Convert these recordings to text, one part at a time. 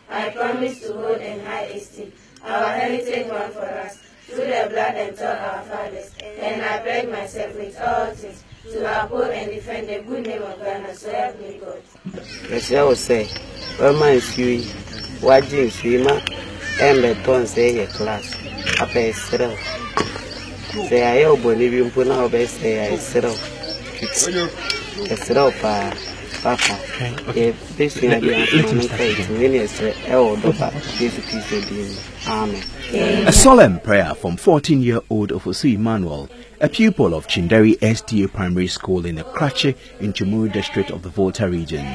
I promise to hold in high esteem our heritage won for us through the blood and thought our fathers, and I pledge myself with all things to uphold and defend the good name of Ghana, so help me God. As I was saying, well, my few, what James Rima, and the tone say a class, a pay settle. Say I hope Bolivian Puna best say I settle. A settle, Papa. This thing I Amen. A solemn prayer from 14-year-old Ofosu Emmanuel, a pupil of Chinderi SDA Primary School in the Krache in Chumuru district of the Volta region.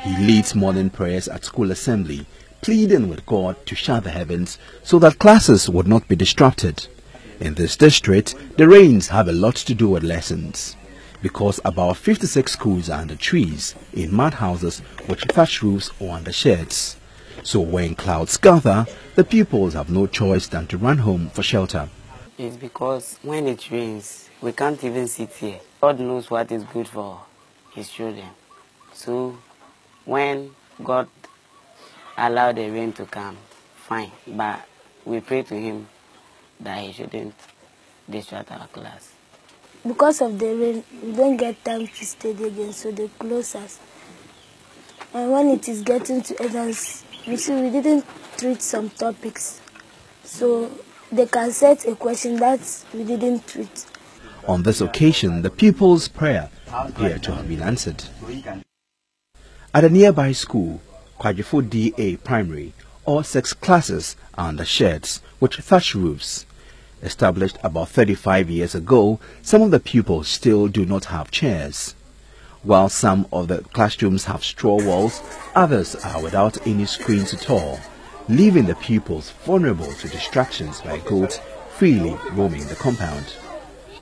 He leads morning prayers at school assembly, pleading with God to shut the heavens so that classes would not be disrupted. In this district, the rains have a lot to do with lessons, because about 56 schools are under trees, in mud houses with thatch roofs or under sheds. So when clouds gather, the pupils have no choice than to run home for shelter. It's because when it rains, we can't even sit here. God knows what is good for his children. So when God allowed the rain to come, fine. But we pray to him that he shouldn't disrupt our class. Because of the rain, we don't get time to study again, so they close us. And when it is getting to exams, you see, we didn't treat some topics. So they can set a question that we didn't treat. On this occasion, the pupils' prayer appeared to have been answered. At a nearby school, Kwajifo DA Primary, all 6 classes are under sheds with thatch roofs. Established about 35 years ago, some of the pupils still do not have chairs. While some of the classrooms have straw walls, others are without any screens at all, leaving the pupils vulnerable to distractions by goats freely roaming the compound.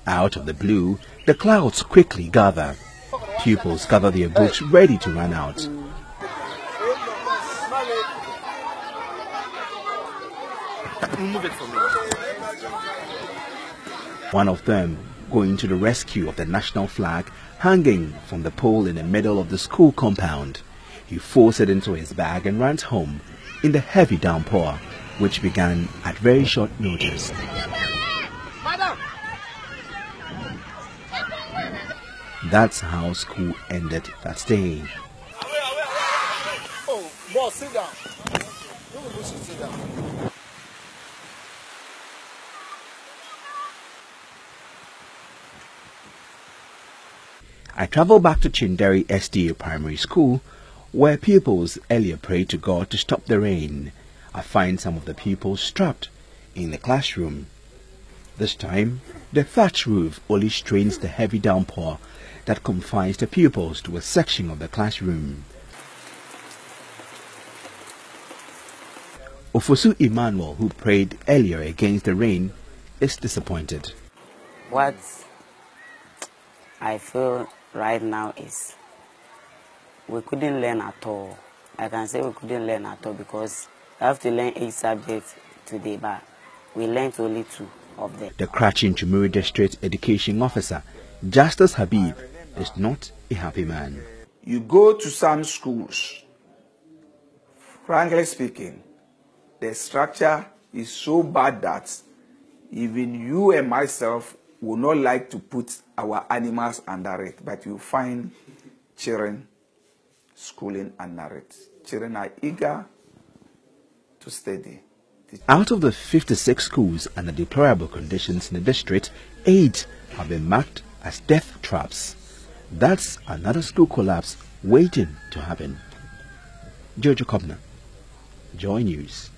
Out of the blue, the clouds quickly gather. Pupils gather their books ready to run out. One of them going to the rescue of the national flag hanging from the pole in the middle of the school compound. He forced it into his bag and ran home in the heavy downpour, which began at very short notice. That's how school ended that day. Oh, boss, sit down. You should sit down. I travel back to Chinderi SDA Primary School, where pupils earlier prayed to God to stop the rain. I find some of the pupils trapped in the classroom. This time, the thatch roof only strains the heavy downpour that confines the pupils to a section of the classroom. Ofosu Emmanuel, who prayed earlier against the rain, is disappointed. What I feel right now is we couldn't learn at all. I can say we couldn't learn at all because I have to learn 8 subjects today, but we learned only 2 of them. The Krache Chumuru District Education Officer, Justice Habib, is not a happy man. You go to some schools, frankly speaking, the structure is so bad that even you and myself would not like to put our animals under it, but you find children schooling under it. Children are eager to study. Out of the 56 schools under deplorable conditions in the district, 8 have been marked as death traps. That's another school collapse waiting to happen. Jojo Kobna, Joy News.